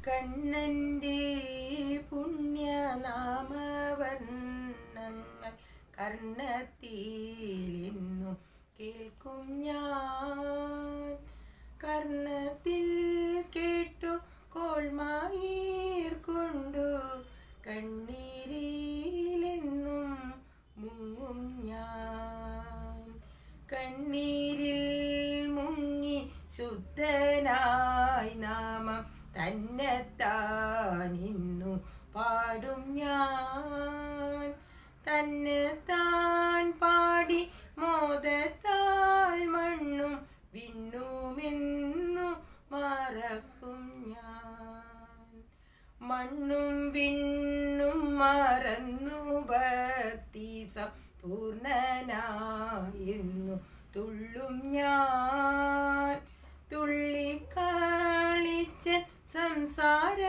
കണ്ണൻ്റെ പുണ്യനാമവർണ്ണങ്ങൾ കർണത്തിലിന്നും കേൾക്കും ഞാൻ. കർണത്തിൽ കേട്ടു കോൾമായീർ കൊണ്ടു കണ്ണീരിലെന്നും മുങ്ങും ഞാൻ. കണ്ണീരിൽ മുങ്ങി ശുദ്ധനായി നാമം തന്നെത്താനിന്നു പാടും ഞാൻ. തന്നെത്താൻ പാടി മോദത്താൽ മണ്ണും വിണ്ണുമെന്നു മറക്കും ഞാൻ. മണ്ണും വിണ്ണും മറന്നു ഭക്തി സമ്പൂർണനായെന്നു തുള്ളും ഞാൻ. തുള്ളിക്കളിച്ച സംസാര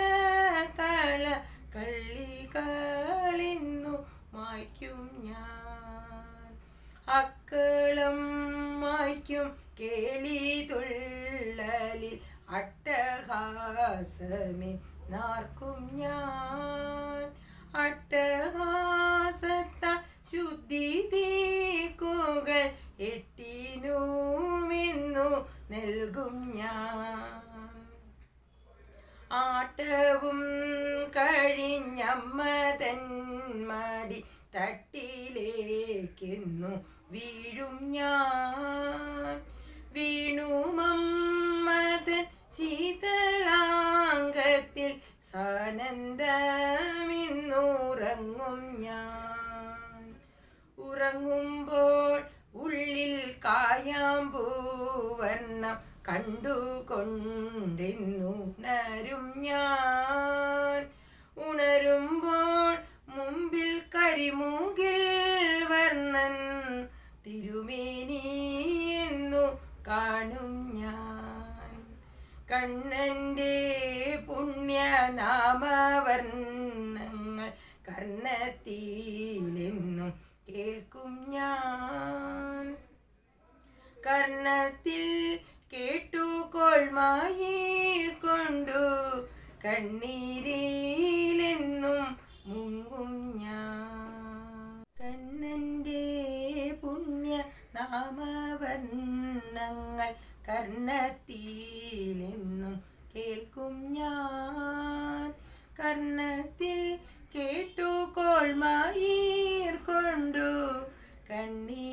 കള്ളികളിന്നു മായ്ക്കും ഞാൻ. അക്കളം മായ്ക്കും കേളി തുള്ളലിൽ അട്ടഹാസമേ നാർക്കും ഞാൻ. അട്ടഹാസത്താൽ ശുദ്ധി തീക്കുകൾ എട്ടിനുമെന്നു നൽകും ഞാൻ. ആട്ടവും കഴിഞ്ഞമ്മ തന്മടി തട്ടിലേക്കെന്നു വീഴും ഞാൻ. വീണുമമ്മതൻ ശീതളാംഗത്തിൽ സാനന്ദമിന്നുറങ്ങും ഞാൻ. ഉറങ്ങുമ്പോൾ ഉള്ളിൽ കായാമ്പൂവർണ്ണം കണ്ടുകൊണ്ടെന്നുണരും ഞാൻ. ഉണരുമ്പോൾ മുമ്പിൽ കരിമൂകിൽ വർണ്ണൻ തിരുമേനിയെന്നു കാണും ഞാൻ. കണ്ണൻ്റെ പുണ്യനാമവർണ്ണങ്ങൾ കർണത്തിലെന്നും കേൾക്കും ഞാൻ. കർണത്തിൽ കേട്ടു കോൾമായി കൊണ്ടു കണ്ണീരിലെന്നും മുങ്ങും ഞാൻ. കണ്ണൻ്റെ പുണ്യനാമവർണ്ണങ്ങൾ കർണത്തിലെന്നും കേൾക്കും ഞാൻ. കർണത്തിൽ കേട്ടു കോൾമായീർ കൊണ്ടു കണ്ണീർ